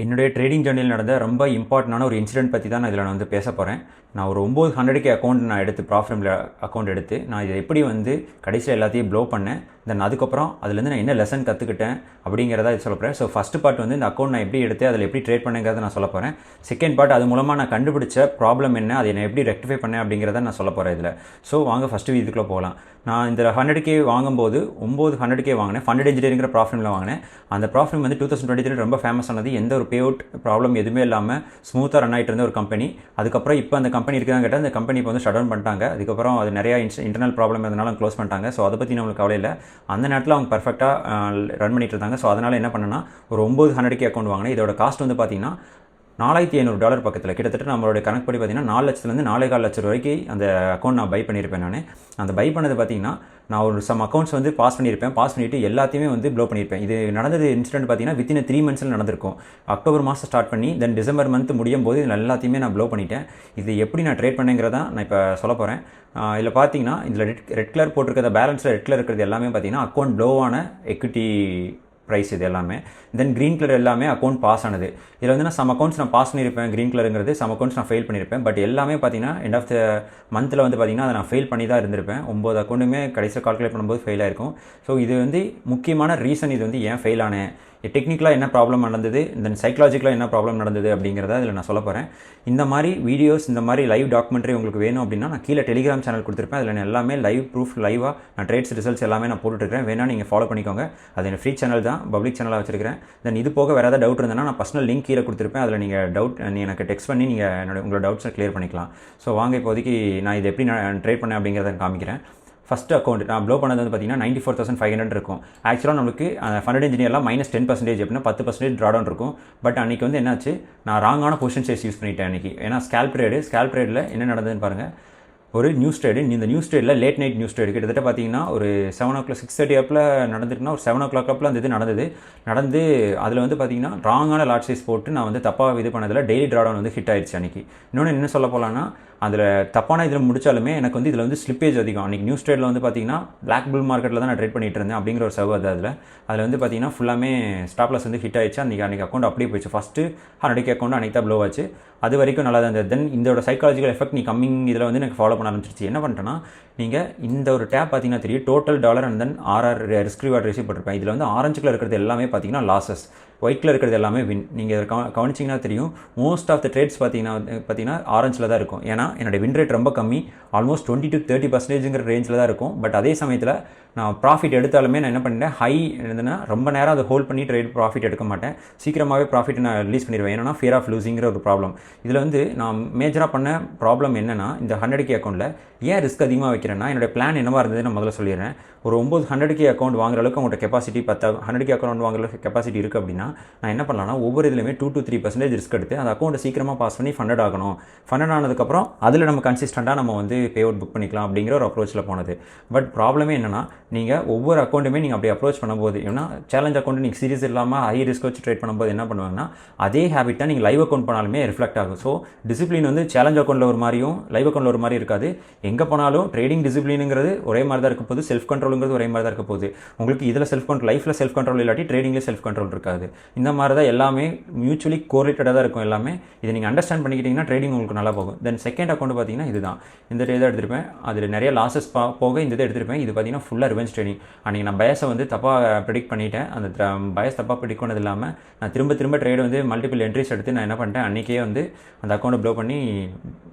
என்னுடைய ட்ரேடிங் ஜர்னியில் நடந்த ரொம்ப இம்பார்ட்டண்டான ஒரு இன்சிடென்ட் பற்றி தான் நான் இதில் நான் வந்து பேச போகிறேன். நான் ஒரு 900K அக்கௌண்ட் நான் எடுத்து ப்ராஃபிட் அக்கௌண்ட் எடுத்து நான் இதை எப்படி வந்து கடைசியில் எல்லாத்தையும் ப்ளோ பண்ணேன். தென் அதுக்கப்புறம் அதுலேருந்து நான் என்ன லெசன் கற்றுக்கிட்டேன் அப்படிங்கிறத இது சொல்ல போகிறேன். ஸோ ஃபஸ்ட்டு பார்ட் வந்து இந்த அக்கௌண்ட் நான் எப்படி எடுத்து அதில் எப்படி ட்ரேட் பண்ணேங்கிறத நான் சொல்ல போகிறேன். செகண்ட் பார்ட் அது மூலமாக நான் கண்டுபிடிச்ச ப்ராப்ளம் என்ன, அதை நான் எப்படி ரெக்டிஃபை பண்ணேன் அப்படிங்கிறத நான் சொல்ல போகிறேன் இதில். ஸோ வாங்க ஃபஸ்ட்டு இதுக்குள்ளே போகலாம். நான் இந்த 100K வாங்கும்போது 900K வாங்கினேன். ஃபண்டட் இன்ஜினியரிங்கிற ப்ராஃபிட்டில் வாங்கினேன். அந்த ப்ராஃபிட் வந்து 2023 ரொம்ப ஃபேமஸ் ஆனது. எந்த ஒரு பே அவுட் ப்ராப்ளம் எதுவுமே இல்லாமல் ஸ்மூத்தாக ரன் ஆகிட்டு இருந்த ஒரு கம்பெனி. அதுக்கப்புறம் இப்போ அந்த கம்பெனி இருக்குதான்னு கேட்டால் அந்த கம்பெனி இப்போ வந்து ஷட் டவுன் பண்ணிட்டாங்க. அதுக்கப்புறம் அது நிறையா இன்டர்னல் ப்ராப்ளம் இருந்தனால க்ளோஸ் பண்ணிட்டாங்க. ஸோ அதை பற்றி நம்மளுக்கு கவலை இல்லை. அந்த நேரத்தில் அவங்க பர்ஃபெக்டாக ரன் பண்ணிட்டு இருந்தாங்க. ஸோ அதனால் என்ன பண்ணேன்னா ஒரு 900K அக்கௌண்ட் வாங்கினேன். இதோட காஸ்ட் வந்து பார்த்தீங்கன்னா $4500 பக்கத்தில். கிட்டத்தட்ட நம்மளுடைய கணக்கு படி பார்த்தீங்கன்னா 4 லட்சத்துலேருந்து 4.25 லட்சம் வரைக்கும் அந்த அக்கௌண்ட் நான் பை பண்ணியிருப்பேன். நான் அந்த பை பண்ணது பார்த்தீங்கன்னா நான் ஒரு சம் அக்கௌண்ட்ஸ் வந்து பாஸ் பண்ணிவிட்டு எல்லாத்தையுமே வந்து ப்ளோ பண்ணியிருப்பேன். இது நடந்தது இன்சிடென்ட் பார்த்தீங்கன்னா வித்தின் 3 மந்த்ஸில் நடந்திருக்கும். அக்டோபர் மாதம் ஸ்டார்ட் பண்ணி தென் டிசம்பர் மந்த் முடியும் போது இதில் எல்லாத்தையுமே நான் ப்ளோ பண்ணிட்டேன். இது எப்படி நான் ட்ரேட் பண்ணேங்கிறதான் நான் இப்போ சொல்ல போகிறேன். இதில் பார்த்தீங்கன்னா இதில் ரெட் கலர் போட்டிருக்கிற பேலன்ஸில் ரெட் கலர் இருக்கிறது எல்லாமே பார்த்தீங்கன்னா அக்கௌண்ட் ப்ளோவான எக்விட்டி ப்ரைஸ் இது எல்லாமே. தென் க்ரீன் கலர் எல்லாமே அக்கௌண்ட் பாஸ் ஆனது. இதில் வந்து நான் சம் அக்கௌண்ட்ஸ் நான் பாஸ் பண்ணியிருப்பேன் க்ரீன் கலருங்கிறது, சம் அக்கௌண்ட்ஸ் நான் ஃபெயில் பண்ணியிருப்பேன். பட் எல்லாமே பார்த்தீங்கன்னா எண்ட் ஆஃப் த மந்தில் வந்து பார்த்தீங்கன்னா அதை நான் ஃபெயில் பண்ணி தான் இருந்திருப்பேன். 9 அக்கௌண்ட்டுமே கடைசியில் கால்குலேட் பண்ணும்போது ஃபெயில் ஆயிருக்கும். ஸோ இது வந்து முக்கியமான ரீசன். இது வந்து ஏன் ஃபெயில் ஆனேன், டெக்னிக்கலாக என்ன ப்ராப்ளம் நடந்தது, தென் சைக்காலஜிக்கலாக என்ன ப்ராப்ளம் நடந்தது அப்படிங்கிறத இதில் நான் சொல்ல போகிறேன். இந்த மாதிரி வீடியோஸ், இந்த மாதிரி லைவ் டாக்குமெண்ட்ரி உங்களுக்கு வேணும் அப்படின்னா நான் கீழே டெலிகிராம் சேனல் கொடுத்துருப்பேன். அதில் நான் எல்லாமே லைவ் ப்ரூஃப் லைவாக நான் ட்ரேட்ஸ் ரிசல்ட்ஸ் எல்லாமே நான் போட்டுருக்கேன். வேணால் நீங்கள் ஃபாலோ பண்ணிக்கோங்க. அது எனக்கு ஃப்ரீ சேனல் தான், பப்ளிக் சேனலாக வச்சிருக்கிறேன். தென் இது போக வேறு ஏதாவது டவுட் இருந்ததுன்னா நான் பர்சனல் லிங்க் கீழே கொடுத்துருப்பேன். அதில் நீங்கள் எனக்கு டெக்ஸ்ட் பண்ணி நீங்கள் உங்களோட டவுட்ஸை கிளியர் பண்ணிக்கலாம். ஸோ வாங்க இப்போதைக்கு நான் இதை எப்படி நான் ட்ரேட் பண்ணேன் அப்படிங்கிறத காமிக்கிறேன். ஃபஸ்ட்டு அக்கௌண்ட் நான் ப்ளோ பண்ணது வந்து பார்த்தீங்கன்னா 94,500 இருக்கும். ஆக்சுவலாக நம்மளுக்கு ஃபண்டட் இன்ஜினியர்லாம் -10% அப்படின்னா 10% ட்ராடவுன் இருக்கும். பட் அன்றைக்கி வந்து என்னாச்சு, நான் ராங்கான பொசிஷன் சைஸ் யூஸ் பண்ணிட்டேன் அன்றைக்கி. ஏன்னா ஸ்கேல்ப் ட்ரேடில் என்ன நடந்ததுன்னு பாருங்கள். ஒரு நியூஸ் ட்ரேடு, இந்த நியூஸ் ட்ரேடில் லேட் நைட் நியூஸ் ட்ரேடு கிட்டத்தட்ட பார்த்தீங்கன்னா ஒரு 7 o'clock 6:30 அப்பில் நடந்துட்டுனா ஒரு 7 o'clock அப்பில் அந்த இது நடந்து அதில் வந்து பார்த்தீங்கன்னா ராங்கான லாட் சைஸ் போட்டு நான் வந்து தப்பாக இது பண்ணதில் டெய்லி ட்ராடவுன் வந்து ஹிட் ஆயிடுச்சு அன்றைக்கி. இன்னொன்று என்ன சொல்ல போகலான்னா, அதில் தப்பான இதில் முடித்தாலுமே எனக்கு வந்து இதில் வந்து ஸ்லிப்பேஜ் அதிகம். அன்றைக்கி நியூஸ் ட்ரேடில் வந்து பார்த்தீங்கன்னா பிளாக் புல் மார்க்கெட்டில் தான் நான் ட்ரேட் பண்ணிட்டு இருந்தேன் அப்படிங்கிற ஒரு சர்வ் அதில் வந்து பார்த்தீங்கன்னா ஃபுல்லாமே ஸ்டாப் லாஸ் வந்து ஹிட் ஆயிடுச்சு. அன்றைக்கி அக்கௌண்ட் அப்படியே போயிடுச்சு. ஃபஸ்ட்டு 100K அக்கௌண்ட் அன்றைக்கி தான் ப்ளோ ஆச்சு. அது வரைக்கும் நல்லா தான் இருந்தது. தென் இதோட சைக்காலஜிக்கல் எஃபெக்ட் கம்மிங் இதில் வந்து எனக்கு ஃபாலோ பண்ண ஆரம்பிச்சிருச்சு. என்ன பண்ணிட்டேன்னா, நீங்கள் இந்த ஒரு டேப் பார்த்தீங்கன்னா தெரியும், total dollar and then risk reward ratio போட்டிருப்பேன். இதில் வந்து ஆரஞ்சு கலர் இருக்கிறது எல்லாமே பார்த்தீங்கன்னா லாசஸ், ஒயிட் கலர் இருக்கிறது எல்லாமே வின். நீங்கள் இதை கவனிச்சிங்கன்னா தெரியும், மோஸ்ட் ஆஃப் த ட்ரேட்ஸ் பார்த்தீங்கன்னா ஆரஞ்சில் தான் இருக்கும். ஏன்னா என்னோடய வின் ரேட் ரொம்ப கம்மி, ஆல்மோஸ்ட் 20 to 30% ரேஞ்சில் தான் இருக்கும். பட் அதே சமயத்தில் நான் ப்ராஃபிட் எடுத்தாலுமே நான் என்ன பண்ணிட்டேன், ஹை இருந்ததுன்னா ரொம்ப நேரம் அதை ஹோல்ட் பண்ணி ப்ராஃபிட் எடுக்க மாட்டேன். சீக்கிரமாகவே ப்ராஃபிட் நான் ரிலீஸ் பண்ணிடுவேன். ஏன்னா ஃபியர் ஆஃப் லூசிங்கிற ஒரு ப்ராப்ளம். இதில் வந்து நான் மேஜராக பண்ண ப்ராப்ளம் என்னென்னா, இந்த 100K அக்கௌண்ட்டில் ஏன் ரிஸ்க் அதிகமாக வைக்கிறேன்னா, என்னோடய பிளான் என்னவாக இருந்தது நான் முதல்ல சொல்லிடுறேன். ஒரு 900K அக்கௌண்ட் வாங்குற அளவுக்கு உங்கள்கிட்ட கெப்பாசிட்டி 100K அக்கௌண்ட் வாங்குற அளவுக்கு கெப்பாசிட்டி இருக்குது அப்படின்னா நான் என்ன பண்ணலாம்னா, ஒவ்வொரு இதுலையுமே 2 to 3% ரிஸ்க் எடுத்து அந்த அக்கௌண்ட்டை சீக்கிரமாக பாஸ் பண்ணி ஃபண்டட் ஆகணும். ஃபண்டட் ஆனதுக்கப்புறம் அதில் நம்ம கன்சிஸ்டண்ட்டாக நம்ம வந்து பே அவுட் புக் பண்ணிக்கலாம் அப்படிங்கிற ஒரு அப்ரோச்சில் போனது. பட் ப்ராப்ளமே என்னென்னா, நீங்கள் ஒவ்வொரு அக்கௌண்ட்டுமே நீங்கள் அப்படி அப்ரோச் பண்ணும்போது, ஏன்னா சேலஞ்ச் அக்கௌண்ட் நீங்கள் சீரியஸ் இல்லாமல் ஹை ரிஸ்க் வச்சு ட்ரேட் பண்ணும்போது என்ன பண்ணுவாங்கன்னா, அதே ஹேபிட் தான் நீங்கள் லைவ் அக்கௌண்ட் பண்ணாலுமே ரிஃப்ளெக்ட் ஆகும். ஸோ டிசிப்ளின் வந்து சேலஞ்ச் அக்கௌண்ட்டில் ஒரு மாதிரியும் லைவ் அக்கௌண்ட்டில் ஒரு மாதிரி இருக்காது. எங்கே போனாலும் ட்ரேடிங் டிசிப்ளினுங்கிறது ஒரே மாதிரி தான் இருக்க போகுது, செல்ஃப் கண்ட்ரோலுங்கிறது ஒரே மாதிரி தான் இருக்க போகுது. உங்களுக்கு இதில் செல்ஃப் கண்ட்ரோல், லைஃப்பில் செல்ஃப் கண்ட்ரோல் இல்லாட்டி ட்ரேடிங்கில் செல்ஃப் கண்ட்ரோல் இருக்காது. இந்த மாதிரி தான் எல்லாமே மியூச்சுவலி கோரிலேட்டடாக தான் இருக்கும் எல்லாமே. இதை நீங்கள் அண்டர்ஸ்டாண்ட் பண்ணிக்கிட்டிங்கன்னா ட்ரேடிங் உங்களுக்கு நல்லா போகும். தென் செகண்ட் அக்கௌண்ட் பார்த்தீங்கன்னா இதுதான், இந்த இதை எடுத்திருப்பேன். அதில் நிறைய லாசஸ் போக இந்த இதை எடுத்திருப்பேன். இது பார்த்தீங்கன்னா ஃபுல்லாக ரிவெஞ்ச் ட்ரேடிங். அன்றைக்கி நான் பயஸை வந்து தப்பாக ப்ரெடிக்ட் பண்ணிட்டேன். அந்த பயஸ் தப்பாக ப்ரெடிக்ட் பண்ணது இல்லாமல் நான் திரும்ப ட்ரேடு வந்து மல்டிபிள் என்ட்ரிஸ் எடுத்து நான் என்ன பண்ணிட்டேன், அன்றைக்கே வந்து அந்த அக்கௌண்ட்டை ப்ளோ பண்ணி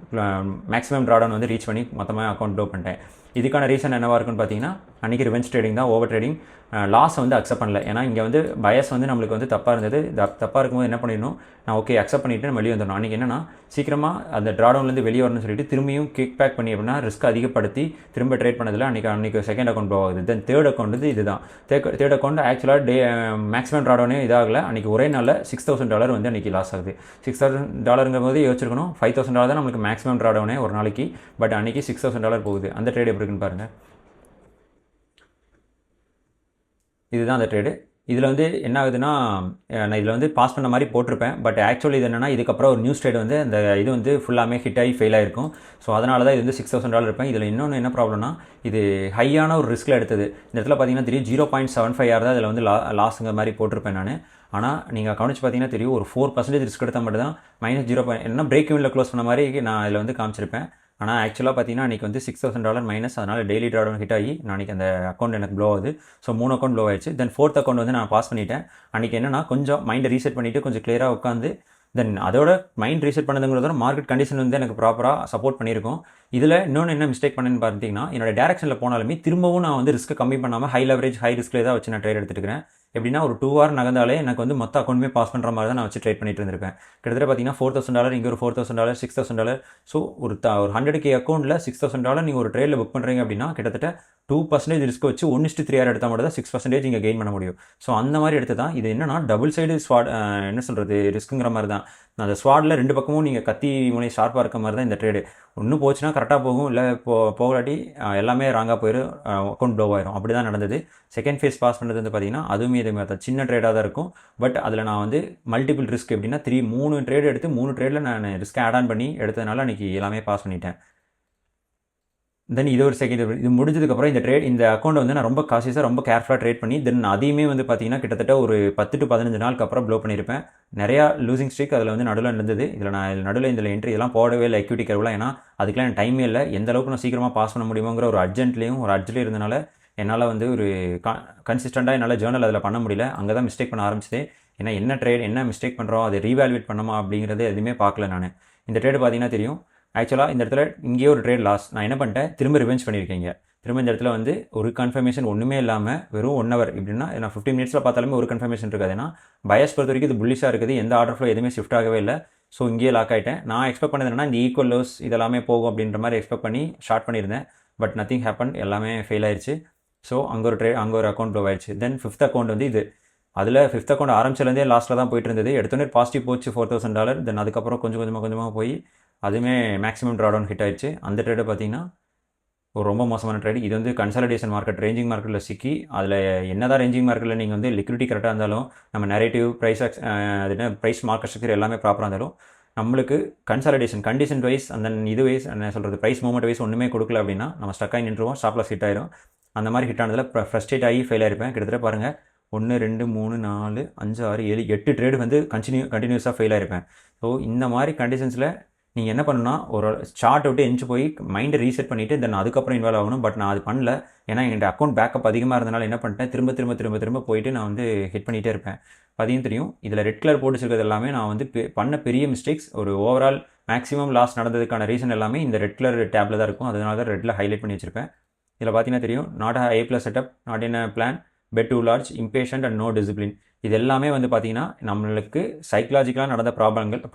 மேக்ஸிமம் ட்ராடவுன் வந்து ரீச் பண்ணி மொத்தமாக அக்கௌண்ட் ப்ளோ பண்ணிட்டேன். இதுக்கான ரீசன் என்னவாக இருக்குன்னு பார்த்தீங்கன்னா, அன்றைக்கி ரிவெஞ்ச் ட்ரேடிங் தான், ஓவர் ட்ரேடிங். லாஸை வந்து அக்செப்ட் பண்ணல. ஏன்னா இங்கே வந்து பயஸ் வந்து நம்மளுக்கு வந்து தப்பாக இருந்தது. தப்பாக இருக்கும்போது என்ன பண்ணிடணும், நான் ஓகே அக்செப்ட் பண்ணிவிட்டு நம்ம வெளியே வந்துடணும். அன்றைக்கி என்னன்னா, சீக்கிரமாக அந்த ட்ராடவுன்லேருந்து வெளியே வரணும்னு சொல்லிட்டு திரும்பியும் கிக் பேக் பண்ணி அப்படின்னா ரிஸ்க் அதிகப்படுத்தி திரும்ப ட்ரேட் பண்ணதில் அன்றைக்கி செகண்ட் அக்கௌண்ட் ப்ளோ ஆகுது. தென் தேர்ட் அக்கௌண்ட் வந்து இதுதான். தேர்ட் அக்கௌண்ட் ஆக்சுவலாக மேக்ஸிமம் ட்ராடவுனே இதாகலை. அன்றைக்கி ஒரே நாளில் $6,000 வந்து அன்றைக்கி லாஸ் ஆகுது. $6,000 போது யோசிச்சிருக்கணும், $5,000 தான் நம்மளுக்கு மேக்ஸிமம் ட்ராடவுனே ஒரு நாளைக்கு. பட் அன்றைக்கி $6,000 போகுது. அந்த ட்ரேட் எப்படி இருக்குன்னு பாருங்கள். இதுதான் அந்த ட்ரேடு. இதில் வந்து என்ன ஆகுதுன்னா, நான் இதில் வந்து பாஸ் பண்ண மாதிரி போட்டிருப்பேன். பட் ஆக்சுவலி இது என்னென்னா, இதுக்கப்புறம் ஒரு நியூஸ் ட்ரேட் வந்து அந்த இது வந்து ஃபுல்லாமே ஹிட் ஆகி ஃபெயில் ஆகிருக்கும். ஸோ அதனால தான் இது வந்து $6,000 இருப்பேன். இதில் இன்னொன்று என்ன ப்ராப்ளம்னா, இது ஹையான ஒரு ரிஸ்கில் எடுத்தது. இந்த இடத்துல பார்த்தீங்கன்னா 0.75 தான் இதில் வந்து லாஸுங்கிற மாதிரி போட்டிருப்பேன் நான். ஆனால் நீங்கள் கவனிச்சு பார்த்தீங்கன்னா தெரியும், ஒரு 4% ரிஸ்க் எடுத்தால் மட்டும் தான் -0 என்ன பிரேக் ஈவனில் க்ளோஸ் பண்ண மாதிரி நான் இதில் வந்து காமிச்சிருப்பேன். ஆனால் ஆக்சுவலாக பார்த்தீங்கன்னா அன்றைக்கி வந்து $6,000 மைனஸ், அதனால் டெய்லி ட்ராடவுன் ஹிட் ஆகி அன்றைக்கி அந்த அக்கௌண்ட் எனக்கு ப்ளோ ஆகுது. ஸோ 3 அக்கௌண்ட் ப்ளோ ஆயிடுச்சு. தென் 4th அக்கௌண்ட் வந்து நான் பாஸ் பண்ணிட்டேன். அன்றைக்கி என்னன்னா கொஞ்சம் மைண்டை ரீசெட் பண்ணிவிட்டு கொஞ்சம் கிளியராக உட்காந்து தென் அதோட மைண்ட் ரீசெட் பண்ணதுங்கிறதோட மார்க்கெட் கண்டிஷன் வந்து எனக்கு ப்ராப்பராக சப்போர்ட் பண்ணியிருக்கும். இதில் இன்னொன்று என்ன மிஸ்டேக் பண்ணேன்னு பார்த்தீங்கன்னா, என்னோட டேரக்ஷனில் போனாலுமே திரும்பவும் நான் வந்து ரிஸ்க்கு கம்மி பண்ணாமல் ஹை லெவரேஜ் ஹை ரிஸ்க்லேயே தான் வச்சு நான் ட்ரேட் எடுத்துருக்கேன். எப்படின்னா ஒரு 2 hour நகர்ந்தாலே எனக்கு வந்து மொத்த அக்கௌண்ட்டுமே பாஸ் பண்ணுற மாதிரி தான் நான் வச்சு ட்ரேட் பண்ணிட்டு இருந்திருப்பேன். கிட்டத்தட்ட பார்த்தீங்கன்னா $4,000 இங்கே ஒரு $4,000 $6,000. ஸோ ஒரு 100K அக்கௌண்ட்டில் $6,000 நீங்கள் ஒரு ட்ரேடில் புக் பண்ணுறீங்க அப்படின்னா கிட்டத்தட்ட 2% ரிஸ்க் வச்சு 1:3 எடுத்தால் மட்டும் தான் 6% இங்கே கெயின் பண்ண முடியும். ஸோ அந்த மாதிரி எடுத்து தான் இது என்னன்னா டபுள் சைடு ஸ்வாட் என்ன சொல்கிறது ரிஸ்க்குங்கிற மாதிரி தான். அந்த ஸ்வாடில் 2 பக்கமும் நீங்கள் கத்தி முனை ஷார்ப்பாக இருக்க மாதிரி தான் இந்த ட்ரேடு. ஒன்றும் போச்சுன்னா கரெக்டாக போகும், இல்லை போகாட்டி எல்லாமே ராங்காக போயிடும், அக்கௌண்ட் ப்ளோ ஆயிரும். அப்படி தான் நடந்தது. செகண்ட் ஃபேஸ் பாஸ் பண்ணுறது வந்து பார்த்தீங்கன்னா அதுவுமே இதே மாதிரி தான் சின்ன ட்ரேடாக தான் இருக்கும். பட் அதில் நான் வந்து மல்டிபிள் ரிஸ்க் எப்படின்னா 3 ட்ரேடு எடுத்து 3 ட்ரேடில் நான் ரிஸ்க் ஆட் ஆன் பண்ணி எடுத்ததுனால அன்றைக்கி எல்லாமே பாஸ் பண்ணிட்டேன். தென் இது ஒரு செகண்ட் இது முடிஞ்சதுக்கப்புறம் இந்த அக்கௌண்ட்டை வந்து நான் ரொம்ப காசியஸாக ரொம்ப கேர்ஃபுல்லாக ட்ரேட் பண்ணி தென் அதையுமே வந்து பார்த்தீங்கன்னா கிட்டத்தட்ட ஒரு 10 to 15 நாளுக்கு அப்புறம் ப்ளோ பண்ணியிருப்பேன். நிறையா லூசிங் ஸ்ட்ரீக் அதில் வந்து நடுவில் இருந்தது. இதில் என்ட்ரி இதெல்லாம் போடவே இல்லை எக்யூட்டி கர்வ்லாம். ஏன்னா அதுக்கெலாம் எனக்கு டைமே இல்லை. எந்த அளவுக்கு நான் சீக்கிரமாக பாஸ் பண்ண முடியுமோங்கிற ஒரு அர்ஜென்ட்லேயும் இருந்தனால என்னால் வந்து ஒரு கன்சிஸ்டண்ட்டாக என்னால் ஜேர்னல் அதில் பண்ண முடியல. அங்கே தான் மிஸ்டேக் பண்ண ஆரம்பிச்சது. ஏன்னா என்ன மிஸ்டேக் பண்ணுறோம், அதை ரீவேல்யூவேட் பண்ணணுமா அப்படிங்கிறது எதுவுமே பார்க்கல நான். இந்த ட்ரேடு பார்த்தீங்கன்னா தெரியும். ஆக்சுவலாக இந்த இடத்துல இங்கேயே ஒரு ட்ரேட் லாஸ். நான் என்ன பண்ணிட்டேன், திரும்ப ரிவெஞ்ச் பண்ணியிருக்கீங்க. திரும்ப இந்த இடத்துல வந்து ஒரு கன்ஃபர்மேஷன் ஒன்றுமே இல்லாமல் வெறும் 1 hour இப்படின்னா நான் 15 minutesல பார்த்தாலுமே ஒரு கன்ஃபர்மேஷன் இருக்காது. ஏன்னா பயஸ் பொறுத்த வரைக்கும் இது புல்லிஷாக இருக்குது, எந்த ஆர்டர் ஃப்ளோ எதுவுமே ஷிஃப்ட் ஆகவே இல்லை. ஸோ இங்கேயே லாக் ஆகிட்டேன். நான் எக்ஸ்பெக்ட் பண்ணது என்னன்னா இந்த ஈக்குவல் லோஸ் இதெல்லாமே போகும் அப்படின்ற மாதிரி எக்ஸ்பெக்ட் பண்ணி ஷார்ட் பண்ணியிருந்தேன். பட் நத்திங் ஹேப்பன், எல்லாமே ஃபெயில் ஆயிடுச்சு. ஸோ அங்கே ஒரு அக்கௌண்ட் ப்ளோ ஆயிடுச்சு. தென் 5th அக்கௌண்ட் வந்து இது. அதில் 5th அக்கௌண்ட் ஆரம்பிச்சிலேருந்தே லாஸ்ட்டில் தான் போயிட்டு இருந்தது. எடுத்தோடனே பாசிட்டிவ் போச்சு $4,000. தென் அதுக்கப்புறம் கொஞ்சமாக போய் அதுவுமே மேக்ஸிமம் ட்ராடவுன் ஹிட் ஆயிடுச்சு. அந்த ட்ரேடை பார்த்தீங்கன்னா ஒரு ரொம்ப மோசமான ட்ரேடு. இது வந்து கன்சாலிடேஷன் மார்க்கெட் ரேஞ்சிங் மார்க்கெட்டில் சிக்கி அதில் என்னதான் ரேஞ்சிங் மார்க்கெட்டில் நீங்கள் வந்து லிக்விடிட்டி கரெக்டாக இருந்தாலும் நம்ம நரேட்டிவ் ப்ரைஸ் மார்க்கெட் ஸ்ட்ரக்சர் எல்லாமே ப்ராப்பராக இருந்தாலும் நம்மளுக்கு கன்சாலிடேஷன் கண்டிஷன் வைஸ் அந்த இது வைஸ் என்ன சொல்கிறது ப்ரைஸ் மூவ்மெண்ட் வைஸ் ஒன்றுமே கொடுக்கல அப்படின்னா நம்ம ஸ்டக்காகி நின்றுவோம், ஸ்டாப் லாஸ் ஹிட் ஆயிரும். அந்த மாதிரி ஹிட் ஆனதில் ஃப்ரஸ்ட்ரேட் ஆகி ஃபெயில் ஆயிருப்பேன். கிட்டத்தட்ட பாருங்கள் 1 2 3 4 5 6 7 8 ட்ரேடு வந்து கண்டினியூஸாக ஃபெயில் ஆயிருப்பேன். ஸோ இந்த மாதிரி கண்டிஷன்ஸில் நீங்கள் என்ன பண்ணணும்னா ஒரு சார்ட் விட்டு எஞ்சி போய் மைண்டை ரீசெட் பண்ணிவிட்டு தென் அதுக்கப்புறம் இன்வால்வ் ஆகணும். பட் நான் அது பண்ணல. ஏன்னா என்கிட்ட அக்கௌண்ட் பேக்கப் அதிகமாக இருந்தனால என்ன பண்ணிட்டேன், திரும்ப போயிட்டு நான் வந்து ஹிட் பண்ணிகிட்டே இருப்பேன். பார்த்தீங்கன்னா தெரியும், இதில் ரெட் கலர் போட்டு வச்சிருக்கிறது எல்லாமே நான் வந்து பண்ண பெரிய மிஸ்டேக்ஸ். ஒரு ஓவரால் மேக்ஸிமம் லாஸ் நடந்ததுக்கான ரீசன் எல்லாமே இந்த ரெட் கலர் டேப்பில் தான் இருக்கும். அதனால தான் ரெட்டில் ஹைலைட் பண்ணி வச்சிருப்பேன். இதில் பார்த்தீங்கன்னா தெரியும், not A+ setup, not in a plan, bet too large, impatient and no discipline. இது எல்லாமே வந்து பார்த்தீங்கன்னா நம்மளுக்கு சைக்கலாஜிக்கலாக நடந்த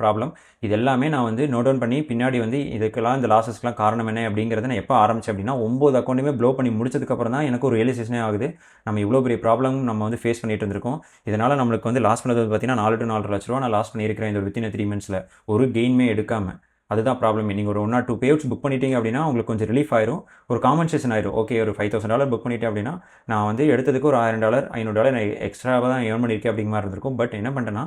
ப்ராப்ளம். இது எல்லாமே நான் வந்து நோட் டவுன் பண்ணி பின்னாடி வந்து இதுக்கெல்லாம் இந்த லாஸஸ்க்கெலாம் காரணம் என்ன அப்படிங்கிறத நான் எப்போ ஆரம்பித்தேன் அப்படின்னா 9 அக்கௌண்ட்டுமே ப்ளோ பண்ணி முடிச்சதுக்கப்புறம் தான் எனக்கு ஒரு ரியலைசேஷனே ஆகுது. நம்ம இவ்வளோ பெரிய ப்ராப்ளம் நம்ம வந்து ஃபேஸ் பண்ணிட்டு இருந்திருக்கோம். இதனால் நம்மளுக்கு வந்து லாஸ் பண்ணது பார்த்தீங்கன்னா 4 to 4.5 லட்ச ரூபா நான் லாஸ் பண்ணியிருக்கிறேன் இந்த வித்தின் 3 monthsல. ஒரு கெயின்மே எடுக்காமல். அதுதான் ப்ராப்ளம். நீங்கள் ஒரு 1 or 2 பேவுட்ஸ் புக் பண்ணிட்டீங்க அப்படின்னா உங்களுக்கு கொஞ்சம் ரிலீஃப் ஆயிரும், ஒரு காம்பன்சேஷன் ஆயிரும். ஓகே, ஒரு $5,000 புக் பண்ணிட்டேன் அப்படின்னா நான் வந்து எடுத்ததுக்கு ஒரு $1,000 $500 நான் எக்ஸ்ட்ராவாக தான் ஏர்ன் பண்ணியிருக்கேன் அப்படிங்கிற மாதிரி இருந்திருக்கும். பட் என்ன பண்ணிட்டேன்னா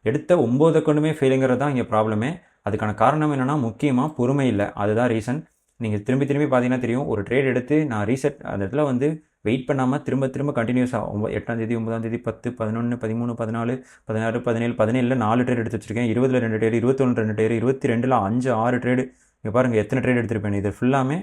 எடுத்த 9 அக்கௌண்ட்டுமே ஃபெயிலுங்கிறது தான் இங்கே ப்ராப்ளமே. அதுக்கான காரணம் என்னென்னா முக்கியமாக பொறுமை இல்லை, அதுதான் ரீசன். நீங்கள் திரும்பி பார்த்தீங்கன்னா தெரியும், ஒரு ட்ரேட் எடுத்து நான் ரீசெட் அந்த இடத்துல வந்து வெயிட் பண்ணாமல் திரும்ப கண்டினியூஸாக 8ஆம் தேதி 9ஆம் தேதி 10 11 13 14 16 17 17ல் 4 ட்ரேட் எடுத்து வச்சிருக்கேன். 20ல் 2 ட்ரேடு, 21 2 ட்ரேடு, 22ல் 5 6 ட்ரேடு. இங்கே பாருங்கள் எத்தனை ட்ரேட் எடுத்திருப்பேன் இது ஃபுல்லாமே.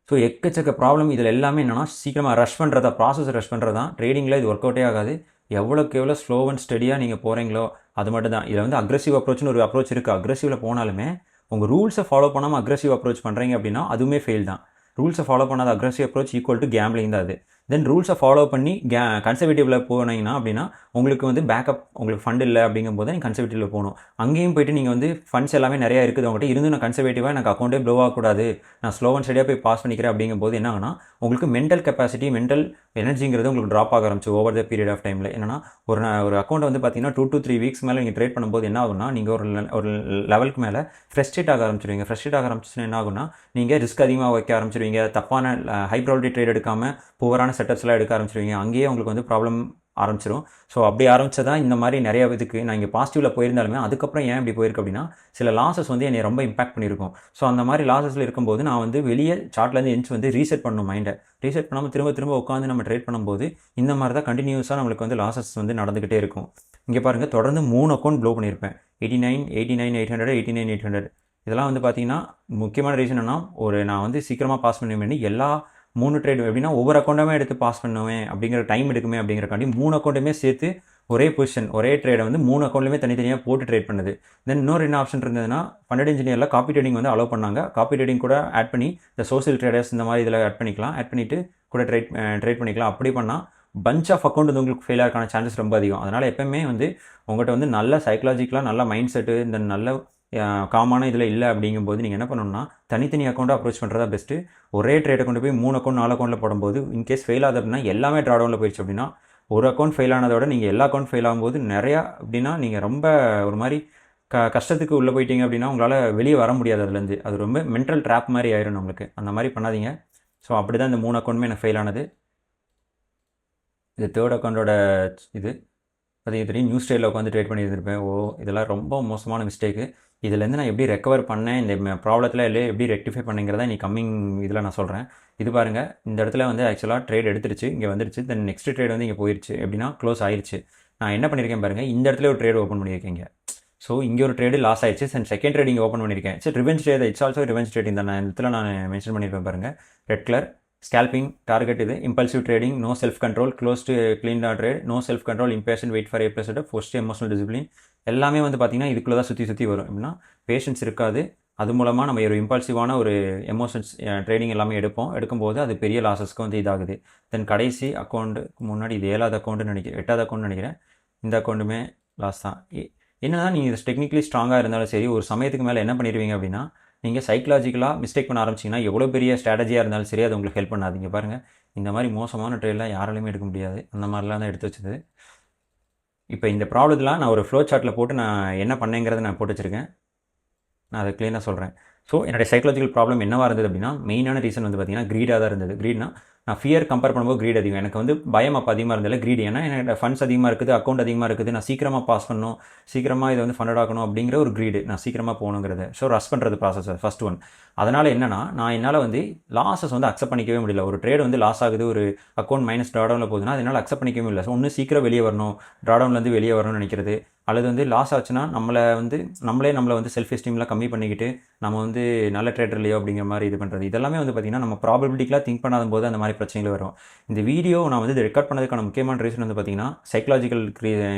ஸோ எக்கச்சக்க ப்ராப்ளம். இதில் எல்லாமே என்னென்னா சீக்கிரமாக ப்ராசஸ் ரஷ் பண்ணுறது தான். ட்ரேடிங்கில் இது ஒர்க் அவுட்டே ஆகாது. எவ்வளோக்கு எவ்வளோ ஸ்லோ அண்ட் ஸ்டடியாக நீங்கள் போகிறீங்களோ அது மட்டும் தான். இதில் வந்து அக்ரெசிவ் அப்ரோச்னு ஒரு அப்ரோச் இருக்குது. அக்ரெசிவில் போனாலுமே உங்கள் ரூல்ஸை ஃபாலோ பண்ணாமல் அக்ரெசிவ் அப்ரோச் பண்ணுறீங்க அப்படின்னா அதுவுமே ஃபெயில் தான். ரூல்ஸை ஃபாலோ பண்ணாத aggressive approach equal to gambling தான் அது. தென் ரூல்ஸை ஃபாலோ பண்ணி கன்சர்வேட்டிவில் போனீங்கன்னா அப்படின்னா உங்களுக்கு வந்து பேக்கப் உங்களுக்கு ஃபண்ட் இல்லை அப்படிங்கும்போது நீங்கள் கன்சர்வேட்டிவில் போகணும். அங்கேயும் போய்ட்டு நீங்கள் வந்து ஃபண்ட்ஸ் எல்லாமே நிறையா இருக்குது அவங்ககிட்ட இருந்து நான் கன்சர்வேட்டிவாக எனக்கு அக்கௌண்ட்டே ப்ளோ ஆகக்கூடாது, நான் ஸ்லோ அண்ட் ஸ்டடியாக போய் பாஸ் பண்ணிக்கிறேன் அப்படிங்கும்போது என்ன ஆகுனா உங்களுக்கு மென்டல் கெப்பாசிட்டி மென்டல் எனர்ஜிங்கிறது உங்களுக்கு ட்ராப் ஆக ஆரம்பிச்சு ஓவர் த பீரியட் ஆஃப் டைமில். என்னன்னா ஒரு அக்கௌண்ட் வந்து பார்த்தீங்கன்னா 2 to 3 weeks மேலே நீங்கள் ட்ரேட் பண்ணும்போது என்ன ஆகுனா நீங்கள் ஒரு லெவலுக்கு மேலே ஃப்ரஸ்ட்ரேட் ஆக ஆரம்பிச்சிருவீங்க. ஃப்ரஸ்ட்ரேட் ஆக ஆரம்பிச்சுன்னா என்ன ஆகுனா நீங்கள் ரிஸ்க் அதிகமாக வைக்க ஆரம்பிச்சிருவீங்க. தப்பான ஹை ப்ராபபிலிட்டி ட்ரேட் எடுக்காமல் புவரான செட்டப்ஸ்லாம் எடுக்க ஆரம்பிச்சிருவீங்க. அங்கேயே உங்களுக்கு வந்து ப்ராப்ளம் ஆரம்பிச்சிடும். ஸோ அப்படி ஆரம்பிச்சதா இந்த மாதிரி நிறைய இதுக்கு நான் இங்கே பாசிட்டிவில் போயிருந்தாலுமே அதுக்கப்புறம் ஏன் இப்படி போயிருக்கு அப்படின்னா சில லாஸஸ் வந்து என்னை ரொம்ப இம்பாக்ட் பண்ணியிருக்கும். ஸோ அந்த மாதிரி லாஸஸில் இருக்கும்போது நான் வந்து வெளியே சார்ட்லேருந்து எந்திச்சு வந்து ரீசெட் பண்ணணும் மைண்டை. ரீசெட் பண்ணாமல் திரும்ப திரும்ப உட்காந்து நம்ம ட்ரேட் பண்ணும்போது இந்த மாதிரி தான் கண்டினியூஸாக நம்மளுக்கு வந்து லாஸஸ் வந்து நடந்துக்கிட்டே இருக்கும். இங்கே பாருங்கள், தொடர்ந்து 3 அக்கௌண்ட் ப்ளோ பண்ணியிருப்பேன். 89,800 இதெல்லாம் வந்து பார்த்தீங்கன்னா முக்கியமான ரீசன் என்ன, நான் வந்து சீக்கிரமாக பாஸ் பண்ணுவேன். எல்லா 3 ட்ரேட் எப்படின்னா ஒவ்வொரு அக்கௌண்ட்டாமே எடுத்து பாஸ் பண்ணுவேன் அப்படிங்கிற டைம் எடுக்குமே அப்படிங்கிறக்காண்டி 3 அக்கௌண்ட்டுமே சேர்த்து ஒரே பொசிஷன் ஒரே ட்ரேடை வந்து 3 அக்கௌண்ட்லையுமே தனித்தனியாக போட்டு ட்ரேட் பண்ணுது. தென் இன்னொரு என்ன ஆப்ஷன் இருந்ததுன்னா ஃபண்டட் இன்ஜினியரில் காப்பி ட்ரேடிங் வந்து அலோவ் பண்ணாங்க. காப்பி ட்ரேடிங் கூட ஆட் பண்ணி இந்த சோஷியல் ட்ரேடர்ஸ் இந்த மாதிரி இதில் ஆட் பண்ணிவிட்டு கூட ட்ரேட் பண்ணிக்கலாம். அப்படி பண்ணால் பஞ்ச் ஆஃப் அக்கௌண்ட் வந்து உங்களுக்கு ஃபெயில் ஆகிறக்கான சான்சஸ் ரொம்ப அதிகம். அதனால் எப்போயுமே வந்து உங்கள்கிட்ட வந்து நல்ல சைக்கலாஜிக்கலாக நல்ல மைண்ட் செட்டு இந்த நல்ல காமான இதில் இல்லை அப்படிங்கும்போது நீங்கள் என்ன பண்ணணும்னா தனித்தனி அக்கௌண்ட்டை அப்ரோச் பண்ணுறதா பெஸ்ட்டு. ஒரே ட்ரேடை கொண்டு போய் 3 அக்கௌண்ட் 4 அக்கௌண்ட்டில் போடும்போது இன்கேஸ் ஃபெயில் ஆகுது அப்படின்னா எல்லாமே ட்ராடவுனில் போயிடுச்சு அப்படின்னா ஒரு அக்கௌண்ட் ஃபெயில் ஆனதோட நீங்கள் எல்லா அக்கௌண்ட் ஃபெயில் ஆகும்போது நிறையா அப்படின்னா நீங்கள் ரொம்ப ஒரு மாதிரி கஷ்டத்துக்கு உள்ளே போயிட்டீங்க அப்படின்னா உங்களால் வெளியே வர முடியாது அதுலேருந்து. அது ரொம்ப மென்டல் ட்ராப் மாதிரி ஆயிரும் நம்மளுக்கு. அந்த மாதிரி பண்ணாதீங்க. ஸோ அப்படி தான் இந்த 3 அக்கௌண்ட்டுமே எனக்கு ஃபெயில் ஆனது. இது 3rd அக்கௌண்ட்டோட இது பார்த்தீங்கன்னா தெரியும். நியூஸ் ட்ரேடில் உட்காந்து ட்ரேட் பண்ணியிருந்திருப்பேன். இதெல்லாம் ரொம்ப மோசமான மிஸ்டேக்கு. இதுலேருந்து நான் எப்படி ரெக்கவர் பண்ணேன், இந்த ப்ராப்ளத்தில் எப்படி ரெக்டிஃபை பண்ணேங்கிறத நீ கம்மிங் இதில் நான் சொல்கிறேன். இது பாருங்கள், இந்த இடத்துல வந்து ஆக்சுவலாக ட்ரேட் எடுத்துருச்சு, இங்கே வந்துருச்சு. தென் நெக்ஸ்ட் ட்ரேட் வந்து இங்கே போயிடுச்சு. எப்படின்னா க்ளோஸ் ஆயிடுச்சு. நான் என்ன பண்ணியிருக்கேன் பாருங்கள், இந்த இடத்துல ஒரு ட்ரேட் ஓப்பன் பண்ணியிருக்கேங்க. ஸோ இங்கே ஒரு ட்ரேடு லாஸ் ஆயிடுச்சு. செகண்ட் ட்ரேட் இங்கே ஓப்பன் பண்ணியிருக்கேன். சரி, revenge trade, it's also revenge trading தான். நான் இடத்துல நான் மென்ஷன் பண்ணியிருப்பேன் பாருங்கள். ரெட் கலர் ஸ்கேல்பிங் டார்கெட் இது. Impulsive trading, no self control, close to clean trade, no self control, impatience, wait for A+, first emotional discipline. எல்லாமே வந்து பார்த்திங்கன்னா இதுக்குள்ளே தான் சுற்றி வரும். எப்படின்னா பேஷன்ஸ் இருக்காது. அது மூலமாக நம்ம ஒரு இம்பல்சிவான ஒரு எமோஷன்ஸ் ட்ரேடிங் எல்லாமே எடுக்கும்போது அது பெரிய லாஸஸ்க்கு வந்து இதாகுது. தென் கடைசி அக்கௌண்ட்டுக்கு முன்னாடி இது 7வது அக்கௌண்ட்டுன்னு நினைக்கிறேன், 8வது அக்கௌண்ட்னு நினைக்கிறேன். இந்த அக்கௌண்ட்டுமே லாஸ் தான். என்னன்னா நீங்கள் டெக்னிக்கலி ஸ்ட்ராங்காக இருந்தாலும் சரி ஒரு சமயத்துக்கு மேலே என்ன பண்ணிடுவீங்க அப்படின்னா நீங்கள் சைக்கலாஜிக்கலாக மிஸ்டேக் பண்ண ஆரம்பிச்சிங்கன்னா எவ்வளோ பெரிய ஸ்ட்ராட்டஜியாக இருந்தாலும் சரி அது உங்களுக்கு ஹெல்ப் பண்ணாதீங்க. பாருங்கள், இந்த மாதிரி மோசமான ட்ரேட்லாம் யாராலையுமே எடுக்க முடியாது. அந்த மாதிரிலாம் தான் எடுத்து வச்சது. இப்போ இந்த ப்ராப்ளத்தெலாம் நான் ஒரு ஃப்ளோ சார்ட்டில் போட்டு நான் என்ன பண்ணேங்கிறத நான் போட்டு வச்சுருக்கேன். நான் அதை க்ளீனாக சொல்கிறேன். ஸோ என்னுடைய சைக்கலாஜிக்கல் ப்ராப்ளம் என்னவாக இருந்தது அப்படின்னா மெயினான ரீசன் வந்து பார்த்திங்கன்னா க்ரீடாக தான் இருந்தது. க்ரீட்னா நான் ஃபியர் கம்பேர் பண்ணும்போது க்ரீட் அதிகம். எனக்கு வந்து பயம் அப்போ அதிகமாக இருந்ததில்ல, க்ரீட். ஏன்னா என்னோட ஃபண்ட்ஸ் அதிகமாக இருக்குது, அக்கௌண்ட் அதிகமாக இருக்குது, நான் சீக்கிரமாக பாஸ் பண்ணணும், சீக்கிரமாக இதை வந்து ஃபண்டட் ஆகணும் அப்படிங்கிற ஒரு க்ரீடு, நான் சீக்கிரமாக போகணுங்கிறது. ஸோ ரஷ் பண்ணுறது ப்ராசஸ் ஃபஸ்ட் ஒன். அதனால் என்னன்னா நான் என்னால் வந்து லாஸஸ் வந்து அக்செப்ட் பண்ணிக்கவே முடியல. ஒரு ட்ரேட் வந்து லாஸ் ஆகுது, ஒரு அக்கௌண்ட் மைனஸ் ட்ராடவுனில் போகுதுன்னா அதனால் அக்செப்ட் பண்ணிக்கவே முடியல. ஸோ ஒன்று சீக்கிரம் வெளியே வரணும், ட்ராடவுன்லேருந்து வெளியே வரணும்னு நினைக்கிறது, அல்லது வந்து லாஸ் ஆச்சுன்னா நம்மளே வந்து செல்ஃப் எஸ்டீம்லாம் கம்மி பண்ணிக்கிட்டு நம்ம வந்து நல்ல ட்ரேடர் இல்லையோ அப்படிங்கிற மாதிரி இது பண்ணுறது. இதெல்லாமே வந்து பார்த்திங்கன்னா நம்ம ப்ராபபிலிட்டிக்கெலாம் திங்க் பண்ணாத போது அந்த மாதிரி பிரச்சனைகள் வரும். இந்த வீடியோ நான் வந்து இது ரெக்கார்ட் பண்ணதுக்கான முக்கியமான ரீசன் வந்து பார்த்திங்கன்னா சைக்கலாஜிக்கல்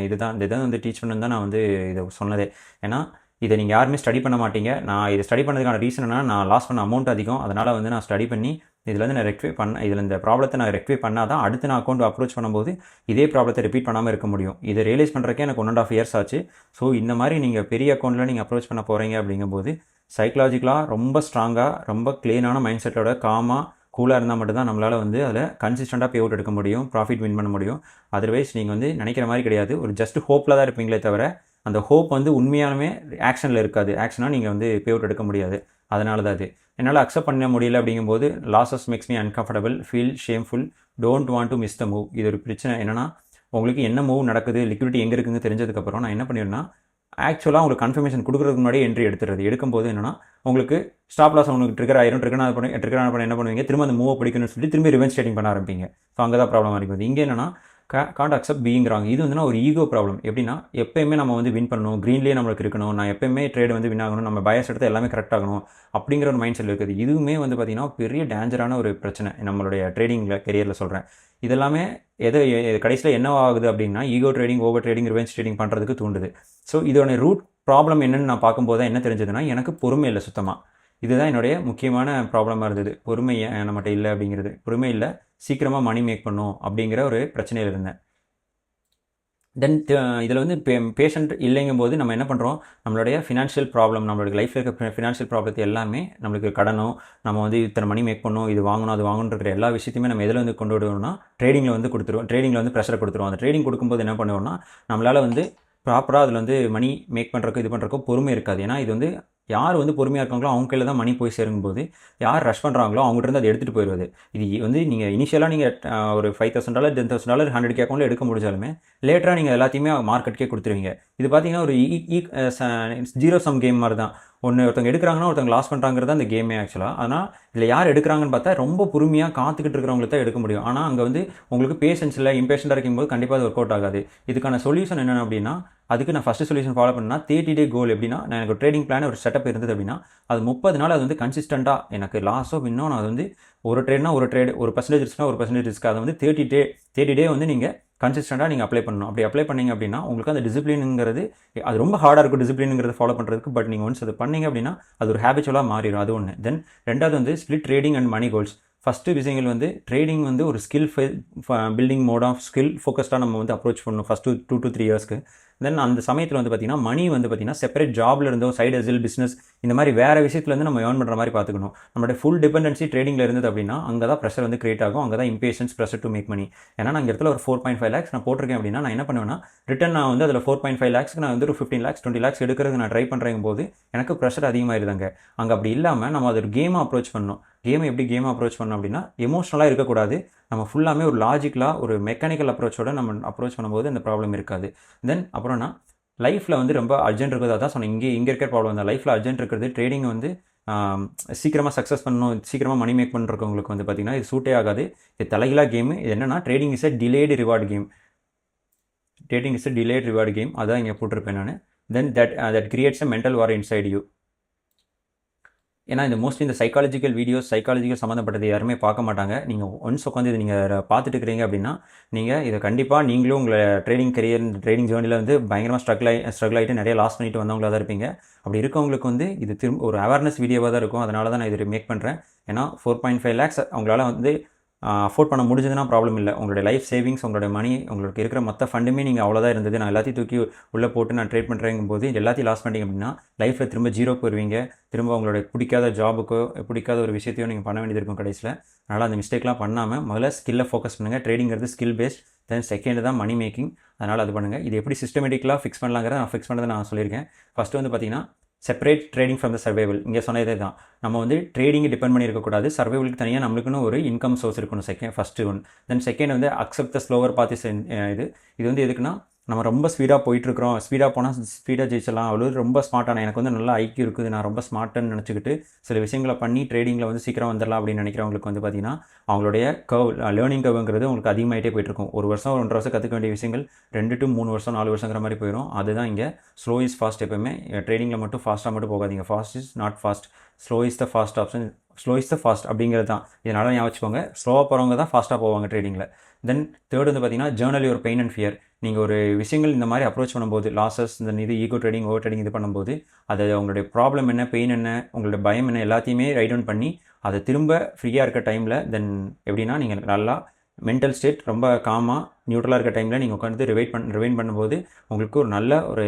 இதுதான். இந்த இதை வந்து டீச் பண்ணணும் தான் நான் வந்து இதை சொன்னதே. ஏன்னா இதை நீங்கள் யாருமே ஸ்டடி பண்ண மாட்டீங்க. நான் இதை ஸ்டடி பண்ணதுக்கான ரீசன் என்னன்னா நான் லாஸ் பண்ண அமௌண்ட் அதிகம். அதனால் வந்து நான் ஸ்டடி பண்ணி இதில் வந்து நான் இதில் இந்த ப்ராப்ளத்தை நான் ரெக்டிஃபை பண்ணால் தான் அடுத்து நான் அக்கௌண்ட் அப்ரோச் பண்ணும்போது இதே ப்ராப்ளத்தை ரிப்பீட் பண்ணாமல் இருக்க முடியும். இதை ரியலைஸ் பண்ணுறக்கே எனக்கு 1.5 years ஆச்சு. ஸோ இந்த மாதிரி நீங்கள் பெரிய அக்கௌண்ட்டில் நீங்கள் அப்ரோச் பண்ண போகிறீங்க அப்படிங்கும்போது சைக்கலாஜிக்கலாக ரொம்ப ஸ்ட்ராங்காக ரொம்ப க்ளீனான மைண்ட் செட்டோட காமாக கூலாக இருந்தால் மட்டும்தான் நம்மளால் வந்து அதில் கன்சிஸ்டண்ட்டாக பே அவுட் எடுக்க முடியும், ப்ராஃபிட் வின் பண்ண முடியும். அதர்வைஸ் நீங்கள் வந்து நினைக்கிற மாதிரி கிடையாது. ஒரு ஜஸ்ட் ஹோப்பில் தான் இருப்பீங்களே தவிர அந்த ஹோப் வந்து உண்மையாலுமே ஆக்ஷனில் இருக்காது. ஆக்ஷனாக நீங்கள் வந்து பே அவுட் எடுக்க முடியாது. அதனால தான் அது என்னால் அக்செப்ட் பண்ண முடியல. அப்படிங்கும்போது losses makes me uncomfortable, feel shameful, don't want to miss the move. இது ஒரு பிரச்சனை. என்னென்னா உங்களுக்கு என்ன மூவ் நடக்குது, லிக்விடிட்டி எங்கே இருக்குதுன்னு தெரிஞ்சதுக்கப்புறம் நான் என்ன பண்ணிடுறேன்னா ஆக்சுவலாக உங்களுக்கு கன்ஃபர்மேஷன் கொடுக்குறதுக்கு முன்னாடி என்ட்ரி எடுக்கும்போது என்னென்னா உங்களுக்கு ஸ்டாப் லாஸ் உங்களுக்கு ட்ரிகர் ஆயிரும். ட்ரிகர் ஆன என்ன பண்ணுவீங்க, திரும்ப அந்த மூவ் பிடிக்கணும்னு சொல்லி திரும்பி ரிவெஞ்ச் ட்ரேடிங் பண்ண ஆரம்பிப்பீங்க. ஸோ அங்கே தான் ப்ராப்ளம் ஆகிருக்குது. இங்கே என்னென்னா காண்ட் அக்செப்ட் பீங்கிறாங்க. இது வந்து ஒரு ஈகோ ப்ராப்ளம். எப்படின்னா எப்போயுமே நம்ம வந்து வின் பண்ணணும், க்ரீன்லேயே நம்மளுக்கு இருக்கணும், நான் எப்போயுமே ட்ரேட் வந்து வின் ஆகணும், நம்ம பயஸ் எடுத்து எல்லாமே கரெக்ட் ஆகணும் அப்படிங்கிற ஒரு மைண்ட் செட் இருக்குது. இதுவுமே வந்து பார்த்திங்கன்னா பெரிய டேஞ்சரான ஒரு பிரச்சனை நம்மளுடைய ட்ரேடிங்கில் கெரியரில் சொல்கிறேன். இதெல்லாமே கடைசியில் என்ன ஆகுது அப்படின்னா ego trading, over trading, revenge trading பண்ணுறதுக்கு தூண்டுது. ஸோ இதோட ரூட் ப்ராப்ளம் என்னென்னு நான் பார்க்கும்போது தான் என்ன தெரிஞ்சதுன்னா எனக்கு பொறுமை இல்லை சுத்தமாக. இதுதான் என்னுடைய முக்கியமான ப்ராப்ளமாக இருந்தது. பொறுமை நம்மகிட்ட இல்லை அப்படிங்கிறது. பொறுமை இல்லை, சீக்கிரமாக மணி மேக் பண்ணும் அப்படிங்கிற ஒரு பிரச்சனையில் இருந்தேன். தென் இதில் வந்து பேஷண்ட் இல்லைங்கும் போது நம்ம என்ன பண்ணுறோம், நம்மளுடைய ஃபினான்ஷியல் ப்ராப்ளம், நம்மளுடைய லைஃப்பில் இருக்க ஃபினான்ஷியல் ப்ராப்ளத்தை எல்லாமே நம்மளுக்கு கடனும், நம்ம வந்து இத்தனை மணி மேக் பண்ணணும், இது வாங்கணும், அது வாங்கணுன்ற எல்லா விஷயத்தையுமே நம்ம எதில் வந்து கொண்டு விடுவோம்னா ட்ரேடிங்கில் வந்து கொடுத்துருவோம். ட்ரேடிங்கில் வந்து ப்ரெஷரை கொடுத்துருவோம். அந்த ட்ரேடிங் கொடுக்கும்போது என்ன பண்ணுவோம்னா நம்மளால் வந்து ப்ராப்பராக அதில் வந்து மணி மேக் பண்ணுறக்கு இது பண்ணுறக்கோ பொறுமை இருக்காது. ஏன்னா இது வந்து யார் வந்து பொறுமையாக இருக்காங்களோ அவங்க கையில் தான் மணி போய் சேரும்போது, யார் ரஷ் பண்ணுறாங்களோ அவங்ககிட்ட அதை எடுத்துகிட்டு போயிடுவது. இது வந்து நீங்கள் இனிஷியலாக நீங்கள் ஒரு $5,000 $10,000 100K அக்கௌண்ட்டில் எடுக்க முடிஞ்சாலுமே லேட்டராக நீங்கள் எல்லாத்தையுமே மார்க்கெட்டுக்கே கொடுத்துருவீங்க. இது பார்த்தீங்கன்னா ஒரு ஜீரோ சம் கேம் மாதிரி தான். ஒருத்தவங்க எடுக்கிறாங்கன்னா ஒருத்தவங்க லாஸ் பண்ணுறாங்கிறது அந்த கேமே ஆக்சுவலாக. ஆனால் இதில் யார் எடுக்கிறாங்கன்னு பார்த்தா ரொம்ப பொறுமையாக காத்துக்கிட்டு இருக்கிறவங்களுக்கு தான் எடுக்க முடியும். ஆனால் அங்கே வந்து உங்களுக்கு பேஷன்ஸ் இல்லை, இம்பேஷண்டாக இருக்கும்போது கண்டிப்பாக அது ஒர்க் அவுட் ஆகாது. இதுக்கான சொல்யூஷன் என்னென்ன அப்படின்னா, அதுக்கு நான் ஃபஸ்ட்டு சொல்யூஷன் ஃபாலோ பண்ணால் 30 டே கோல். எப்படின்னா, நான் எனக்கு ஒரு ட்ரேடிங் பிளான் ஒரு செட்டப் இருந்தது அப்படின்னா, அது 30 நாள் அது வந்து கன்சிஸ்டண்ட்டாக எனக்கு லாஸோ வின்னோ நான் அது வந்து ஒரு ட்ரேட்னா ஒரு ட்ரேடு, ஒரு பர்சன்டேஜ் ரிஸ்க்னா ஒரு பர்சன்டேஜ் ரிஸ்க், அதை வந்து 30 டே வந்து நீங்கள் கன்சிஸ்டண்ட்டாக நீங்கள் அப்ளை பண்ணணும். அப்படி அப்ளை பண்ணிங்க அப்படின்னா உங்களுக்கு அந்த டிசிப்ளினுங்கிறது அது ரொம்ப ஹார்டாக இருக்கும் டிசிப்ளினுங்கிறது ஃபாலோ பண்ணுறதுக்கு. பட் நீங்கள் ஒன்ஸ் அது பண்ணிங்க அப்படின்னா அது ஒரு ஹேபிச்சுவலாக மாறிடும். அது ஒன்று. தென் ரெண்டாவது வந்து split trading and money goals. First விஷயங்கள் வந்து ட்ரேடிங் வந்து ஒரு skill building mode of skill ஃபோக்கஸ்டாக நம்ம வந்து அப்ரோச் பண்ணணும் ஃபஸ்ட்டு 2 to 3 இயர்ஸ்க்கு. தென் அந்த சமயத்தில் வந்து பார்த்திங்கன்னா மணி வந்து பார்த்திங்கன்னா செப்பரேட் ஜாபில் இருந்தோ சைடு ஹசில் பிஸ்னஸ் இந்த மாதிரி வேறு விஷயத்துலேருந்து நம்ம ஏர்ன் பண்ணுற மாதிரி பார்த்துக்கணும். நம்மளுடைய ஃபுல் டிபெண்டன்சி ட்ரேடிங்கில் இருந்தது அப்படின்னா அங்கே தான் ப்ரெஷர் வந்து கிரியேட் ஆகும். அங்கே தான் impatience, pressure to make money. ஏன்னா நான் இந்த இடத்துல ஒரு 4.5 lakhs நான் போட்டிருக்கேன் அப்படின்னா நான் என்ன பண்ணுவேன்னா ரிட்டன் நான் வந்து அதில் 4.5 lakhsக்கு நான் வந்து ஒரு 15 lakhs 20 lakhs எடுக்கிறதுக்கு நான் ட்ரை பண்ணுறேங்க போது எனக்கு ப்ரெஷர் அதிகமாகிடுதாங்க. அங்கே அப்படி இல்லாமல் நம்ம அது ஒரு கேமாக அப்ரோச் பண்ணணும். எப்படி கேமை அப்ரோச் பண்ணணும் அப்படின்னா எமோஷனலாக இருக்கக்கூடாது. நம்ம ஃபுல்லாமே ஒரு லாஜிக்கலாக ஒரு மெக்கானிக்கல் அப்ரோச்சோட நம்ம அப்ரோச் பண்ணும்போது அந்த ப்ராப்ளம் இருக்காது. தென் அப்புறம்னா லைஃப்பில் வந்து ரொம்ப அர்ஜென்ட் இருக்குது. அதான் சொன்னேன், இங்கே இருக்கிற ப்ராப்ளம் தான். லைஃப்பில் அர்ஜென்ட் இருக்கிறது ட்ரேடிங் வந்து சீக்கிரமாக சக்ஸஸ் பண்ணணும், சீக்கிரமாக மணி மேக் பண்ணுறவங்களுக்கு வந்து பார்த்திங்கன்னா இது சூட்டே ஆகாது. இது தலைகளாக கேமு. இது என்னென்னா trading is a delayed reward game. அதான் இங்கே போட்டிருப்பேன் நான். Then that creates a mental war inside you. ஏன்னா இந்த மோஸ்ட்லி இந்த சைக்காலஜிக்கல் வீடியோஸ், சைக்காலஜிக்கல் சம்மந்தப்பட்டது யாருமே பார்க்க மாட்டாங்க. நீங்கள் ஒன்ஸ் உட்காந்து இது நீங்கள் பார்த்துட்டு இருக்கிறீங்க அப்படின்னா நீங்கள் இதை கண்டிப்பாக நீங்களும் உங்களை ட்ரேடிங் கரியர், ட்ரேடிங் ஜேர்னியில் வந்து பயங்கரமாக ஸ்ட்ரகிள் ஆகிட்டு நிறைய லாஸ் பண்ணிட்டு வந்தவங்களாக தான் இருப்பீங்க. அப்படி இருக்கவங்களுக்கு வந்து இது திரும்ப ஒரு அவேர்னஸ் வீடியோவாக தான் இருக்கும். அதனால தான் நான் இது மேக் பண்ணுறேன். ஏன்னா 4.5 lakhs அவங்களால வந்து அஃபோர்ட் பண்ண முடிஞ்சதுன்னா ப்ராப்ளம் இல்லை. உங்களுடைய லைஃப் சேவிங்ஸ், உங்களுடைய மணி, உங்களுக்கு இருக்கிற மொத்த ஃபண்டுமே நீங்கள் அவ்வளோதான் இருந்தது, நான் எல்லாத்தையும் தூக்கி உள்ளே போட்டு நான் ட்ரேட் பண்ணுறேங்கும் போது எல்லாத்தையும் லாஸ் பண்ணிட்டீங்க அப்படின்னா லைஃப்பில் திரும்ப ஜீரோக்கு வருவீங்க. திரும்ப உங்களுடைய பிடிக்காத ஜாபுக்கோ பிடிக்காத ஒரு விஷயத்தையோ நீங்கள் பண்ண வேண்டியது இருக்கும் கடைசியில். அதனால் அந்த மிஸ்டேக்லாம் பண்ணாமல் முதல்ல ஸ்கில்லை ஃபோக்கஸ் பண்ணுங்கள். ட்ரேடிங்கிறது ஸ்கில் பேஸ்ட். தென் செகண்ட் தான் மணி மேக்கிங். அதனால் அது பண்ணுங்கள். இது எப்படி சிஸ்டமேட்டிக்கலாக ஃபிக்ஸ் பண்ணலாங்கிறத நான் ஃபிக்ஸ் பண்ணதை நான் சொல்லியிருக்கேன். ஃபஸ்ட்டு வந்து பார்த்திங்கன்னா separate trading from the survival. இங்கே சொன்னதே தான். நம்ம வந்து ட்ரேடிங்கை டிபெண்ட் பண்ணி இருக்கக்கூடாது. சர்வைவலுக்கு தனியாக நம்மளுக்குன்னு ஒரு இன்கம் சோர்ஸ் இருக்கணும். First one. தென் செகண்ட் வந்து அக்செப்ட் த ஸ்லோவர் பாத். இது வந்து எதுக்குன்னா நம்ம ரொம்ப ஸ்பீடாக போயிட்டுருக்கிறோம், ஸ்பீடாக போனால் ஸ்பீடாக ஜெயிச்சலாம், அவ்வளோ ரொம்ப ஸ்மார்ட்டான எனக்கு வந்து நல்லா ஐக்கியம் இருக்குது, நான் ரொம்ப ஸ்மார்ட்டுன்னு நினச்சிக்கிட்டு சில விஷயங்களை பண்ணி ட்ரேடிங்கில் வந்து சீக்கிரம் வந்துடலாம் அப்படின்னு நினைக்கிறவங்களுக்கு வந்து பார்த்திங்கன்னா அவங்களுடைய லேர்னிங் கர்வ்ங்கிறது உங்களுக்கு அதிகமாகிட்டே போயிட்டுருக்கும். 1 வருஷம் 1.5 வருஷம் கற்றுக்க வேண்டிய விஷயங்கள் 2 to 3 வருஷம் 4 வருஷங்கிற மாதிரி போயிடும். அதுதான் இங்கே ஸ்லோ இஸ் ஃபாஸ்ட். எப்போவுமே ட்ரேடிங்கில் மட்டும் ஃபாஸ்ட்டாக மட்டும் போகாதீங்க. Fast is not fast, slow is the fast option. Slow is the fast அப்படிங்கிறது தான். இதனால் ஞாபகம் வச்சுக்கோங்க. ஸ்லோவாக போகிறவங்க தான் ஃபாஸ்ட்டாக போவாங்க ட்ரேடிங்கில். தென் தேர்ட் வந்து பார்த்திங்கன்னா Journal your pain and fear. நீங்கள் ஒரு விஷயங்கள் இந்த மாதிரி அப்ரோச் பண்ணும்போது லாஸஸ், இந்த இது ஈகோ ட்ரேடிங், ஓவர் ட்ரேடிங் இது பண்ணும்போது அதை உங்களுடைய ப்ராப்ளம் என்ன, பெயின் என்ன, உங்களுடைய பயம் என்ன எல்லாத்தையுமே ரைட் டவுன் பண்ணி அதை திரும்ப ஃப்ரீயாக இருக்க டைமில் தென் எப்படின்னா நீங்கள் நல்லா மென்டல் ஸ்டேட் ரொம்ப காமாக நியூட்ரலாக இருக்க டைமில் நீங்கள் உட்காந்து ரிவைன் பண்ணும்போது உங்களுக்கு ஒரு நல்ல ஒரு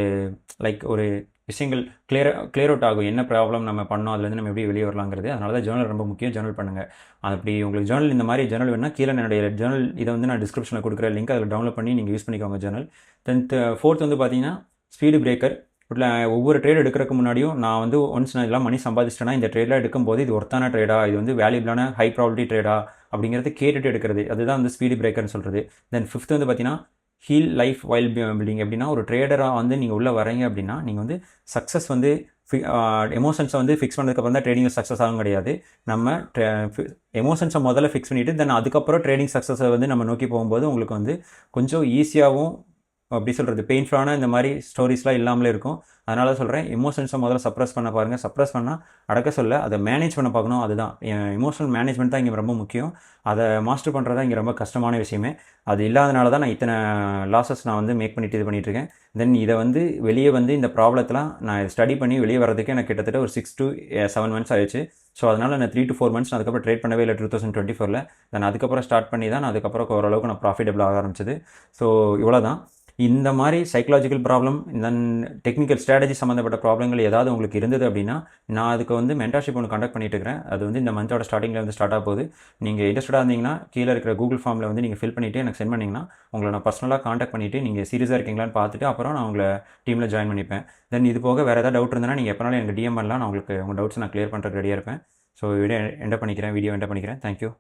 ஒரு விஷயங்கள் கிளியர் அவுட் ஆகும். என்ன ப்ராப்ளம் நம்ம பண்ணோம், அதுலேருந்து நம்ம எப்படி வெளியே வரலாங்கிறது. அதனால தான் ஜேர்னல் ரொம்ப முக்கியம். ஜேர்னல் பண்ணுங்கள். அப்படி உங்களுக்கு ஜேர்னல் இந்த மாதிரி ஜேர்னல் வேணுன்னா கீழே என்னுடைய ஜேர்னல் இதை வந்து நான் டிஸ்கிரிப்ஷனில் கொடுக்குற லிங்க் அதில் டவுன்லோட் பண்ணி நீங்கள் யூஸ் பண்ணிக்கோங்க ஜேர்னல். தென் ஃபோர்த் வந்து பார்த்தீங்கன்னா ஸ்பீடு பிரேக்கர். ஒவ்வொரு ட்ரேட் எடுக்கிறதுக்கு முன்னாடியும் நான் வந்து ஒன்ஸ் நான் இதெல்லாம் மணி சம்பாதிச்சிட்டேன்னா இந்த ட்ரேட்லாம் எடுக்கும்போது இது ஒர்த்தான ட்ரேடா, இது வந்து வேல்யூபிளான ஹை ப்ராபிலிட்டி ட்ரேடா அப்படிங்கிறது கேட்டுட்டு எடுக்கிறது. அதுதான் வந்து ஸ்பீடு பிரேக்கர்னு சொல்கிறது. தென் ஃபிஃப்த் வந்து பார்த்தீங்கன்னா ஹீல் லைஃப் வைல் பில்டிங். எப்படின்னா ஒரு ட்ரேடராக வந்து நீங்கள் உள்ளே வரீங்க அப்படின்னா நீங்கள் வந்து சக்ஸஸ் வந்து எமோஷன்ஸை வந்து ஃபிக்ஸ் பண்ணதுக்கப்புறம் தான் ட்ரேடிங் சக்ஸஸ் ஆகும் கிடையாது. நம்ம எமோஷன்ஸை முதல்ல ஃபிக்ஸ் பண்ணிவிட்டு தென் அதுக்கப்புறம் ட்ரேடிங் சக்ஸஸை வந்து நம்ம நோக்கி போகும்போது உங்களுக்கு வந்து கொஞ்சம் ஈஸியாகவும் அப்படி சொல்கிறது பெயின்ஃபுல்லான இந்த மாதிரி ஸ்டோரிஸ்லாம் இல்லாமலே இருக்கும். அதனால சொல்கிறேன், எமோஷன்ஸை முதல்ல சப்ரஸ் பண்ண பாருங்கள். சப்ரஸ் பண்ணால் அடக்க சொல்ல அதை மேனேஜ் பண்ண பார்க்கணும். அதுதான் எமோஷனல் மேனேஜ்மெண்ட் தான் இங்கே ரொம்ப முக்கியம். அதை மாஸ்டர் பண்ணுறது தான் இங்கே ரொம்ப கஷ்டமான விஷயமே. அது இல்லாதனால தான் நான் இத்தனை லாஸஸ் நான் வந்து மேக் பண்ணிட்டு இது பண்ணிகிட்ருக்கேன். தென் இதை வந்து வெளியே வந்து இந்த ப்ராப்ளத்தெலாம் நான் ஸ்டடி பண்ணி வெளியே வரதுக்கு எனக்கு கிட்டத்தட்ட ஒரு 6 to 7 months ஆயிடுச்சு. ஸோ அதனால் நான் 3 to 4 months நான் அதுக்கப்புறம் ட்ரேட் பண்ணவே இல்லை 2024. தென் அதுக்கப்புறம் ஸ்டார்ட் பண்ணி தான் நான் அதுக்கப்புறம் ஓரளவுக்கு நான் ப்ராஃபிட்டபிள் ஆக ஆரம்பிச்சது. ஸோ இவ்வளோ தான். இந்த மாதிரி சைக்கலாஜிக்கல் ப்ராப்ளம், இந்த டெக்னிக்கல் ஸ்ட்ராட்டஜி சம்மந்தப்பட்ட ப்ராப்ளங்கள் ஏதாவது உங்களுக்கு இருந்தது அப்படின்னா, நான் அதுக்கு வந்து மென்டார்ஷிப் ஒன்று கண்டக்ட் பண்ணிட்டு இருக்கிறேன். அது வந்து இந்த மந்தோட ஸ்டார்டிங்கில் வந்து ஸ்டார்ட் ஆக போகுது. நீங்கள் இன்ட்ரெஸ்டடாக இருந்தீங்கன்னா கீழே இருக்கிற கூகுள் ஃபார்மில் வந்து நீங்கள் ஃபில் பண்ணிவிட்டு எனக்கு சென்ட் பண்ணிங்கன்னா, உங்களை நான் பர்சனலாக காண்டாக்ட் பண்ணிவிட்டு நீங்கள் சீரியஸாக இருக்கீங்களான்னு பார்த்துட்டு அப்புறம் நான் உங்களை டீமில் ஜாயின் பண்ணிப்பேன். தென் இது போக வேறு ஏதாவது டவுட் இருந்ததுன்னா நீங்கள் எப்போனாலும் எனக்கு டிஎம் பண்ணலாம். நான் உங்களுக்கு உங்கள் டவுட்ஸ் நான் கிளியர் பண்ணுறதுக்கு ரெடியாக இருப்பேன். ஸோ வீடியோ எண்ட் பண்ணிக்கிறேன். தேங்க்யூ.